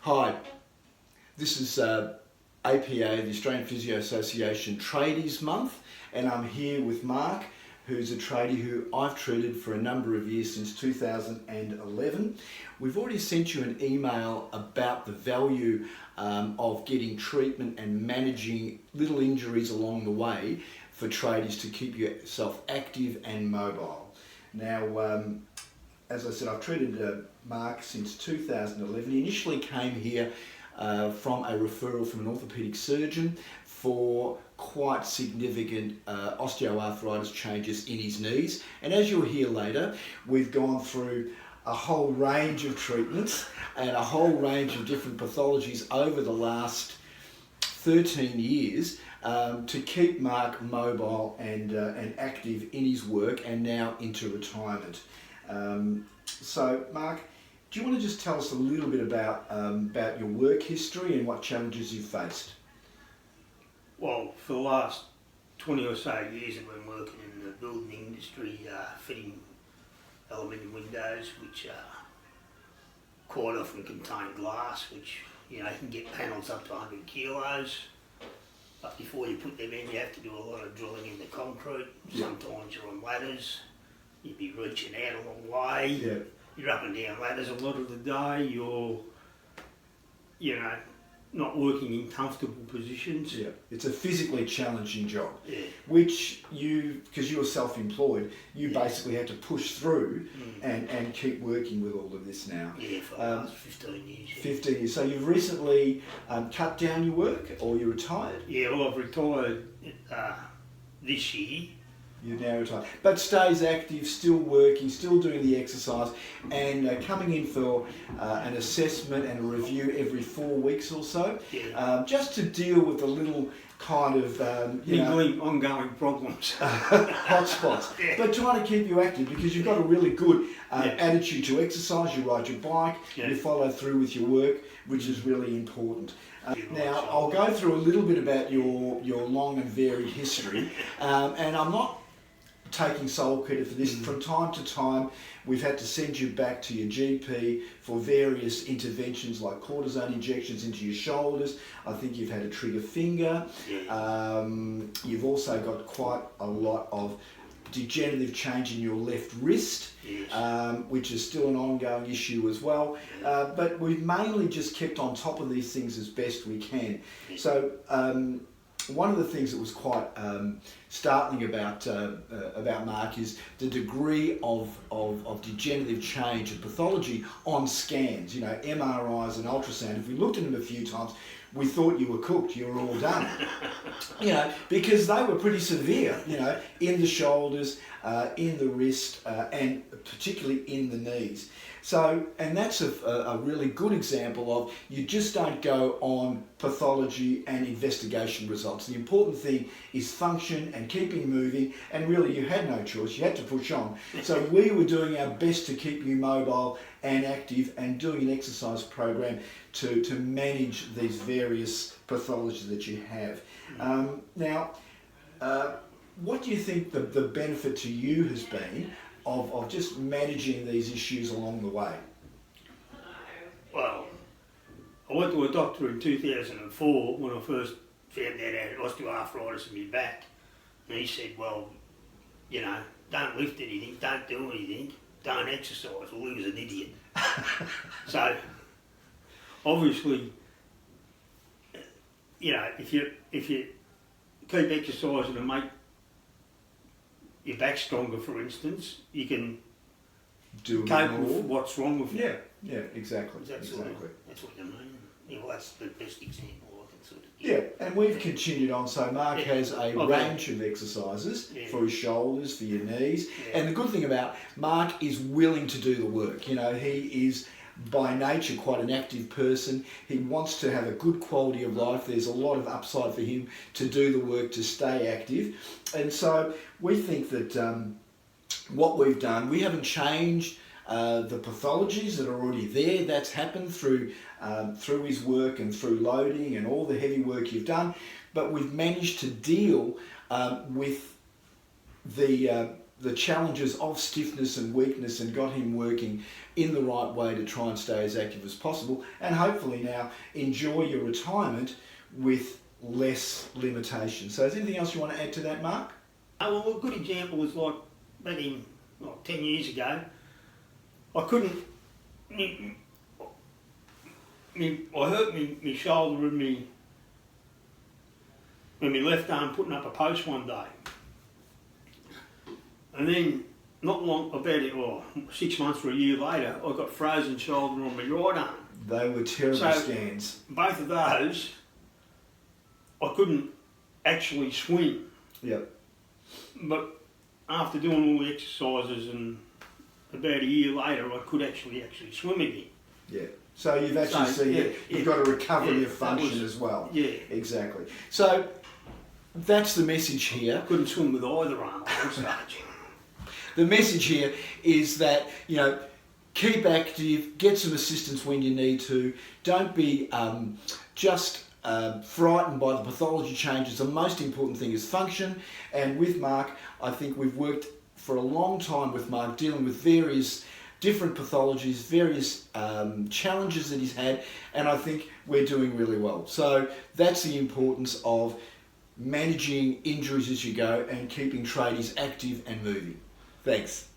Hi, this is APA, the Australian Physio Association Tradies Month, and I'm here with Mark, who's a tradie who I've treated for a number of years, since 2011. We've already sent you an email about the value of getting treatment and managing little injuries along the way for tradies to keep yourself active and mobile. Now, as I said, I've treated Mark since 2011. He initially came here from a referral from an orthopaedic surgeon for quite significant osteoarthritis changes in his knees. And as you'll hear later, we've gone through a whole range of treatments and a whole range of different pathologies over the last 13 years to keep Mark mobile and active in his work and now into retirement. So Mark, do you want to just tell us a little bit about your work history and what challenges you've faced? Well, for the last 20 or so years I've been working in the building industry, fitting aluminium windows, which quite often contain glass, which can get panels up to 100 kilos. But before you put them in, you have to do a lot of drilling in the concrete. Sometimes you're on ladders. You'd be reaching out a long way. Yeah. You're up and down ladders a lot of the day. You're, not working in comfortable positions. Yeah, it's a physically challenging job, Yeah. which because you were self-employed, you basically had to push through and keep working with all of this now. Yeah, for the last 15 years. Yeah. 15 years. So you've recently cut down your work, or you retired? Yeah, well, I've retired this year. You're now retired, but stays active, still working, still doing the exercise, and coming in for an assessment and a review every 4 weeks or so, just to deal with the little kind of ongoing problems, hotspots. Yeah. But trying to keep you active, because you've got a really good attitude to exercise. You ride your bike, you follow through with your work, which is really important. Now, I'll go through a little bit about your long and varied history, and I'm not taking sole credit for this. From time to time, we've had to send you back to your GP for various interventions like cortisone injections into your shoulders. I think you've had a trigger finger. You've also got quite a lot of degenerative change in your left wrist, which is still an ongoing issue as well. But we've mainly just kept on top of these things as best we can. So one of the things that was quite startling about Mark is the degree of degenerative change and pathology on scans, MRIs and ultrasound. If we looked at them a few times, we thought you were cooked, you were all done, because they were pretty severe, in the shoulders, in the wrist, and particularly in the knees. So, and that's a really good example of you just don't go on pathology and investigation results. The important thing is function and keeping moving, and really you had no choice, you had to push on. So we were doing our best to keep you mobile and active and doing an exercise program to manage these various pathologies that you have. Now, what do you think the benefit to you has been of just managing these issues along the way? Well, I went to a doctor in 2004 when I first found out I had osteoarthritis in my back, and he said, well, don't lift anything, don't do anything, don't exercise. Well, he was an idiot. So obviously, if you keep exercising and make your back stronger, for instance, you can cope with what's wrong with you. Yeah, exactly. That's what you mean. Yeah, well, that's the best example I can sort of give. Yeah, and we've continued on. So Mark has a range of exercises for his shoulders, for your knees. And the good thing about Mark is willing to do the work. He is by nature quite an active person. He wants to have a good quality of life. There's a lot of upside for him to do the work, to stay active. And so we think that what we've done, we haven't changed the pathologies that are already there. That's happened through his work and through loading and all the heavy work you've done. But we've managed to deal with the the challenges of stiffness and weakness and got him working in the right way to try and stay as active as possible, and hopefully now enjoy your retirement with less limitations. So is there anything else you want to add to that, Mark? Well, a good example was like back in 10 years ago, I couldn't, I hurt my shoulder and my left arm putting up a post one day. And then not long, about 6 months or a year later, I got frozen shoulder on my right arm. They were terrible scans. Both of those, I couldn't actually swim. Yep. But after doing all the exercises and about a year later, I could actually swim again. Yeah. So you've actually seen you've got a recovery of function as well. Yeah. Exactly. So that's the message here. I couldn't swim with either arm at one stage. The message here is that, keep active, get some assistance when you need to. Don't be just frightened by the pathology changes. The most important thing is function. And with Mark, I think we've worked for a long time with Mark, dealing with various different pathologies, various challenges that he's had, and I think we're doing really well. So that's the importance of managing injuries as you go and keeping tradies active and moving. Thanks.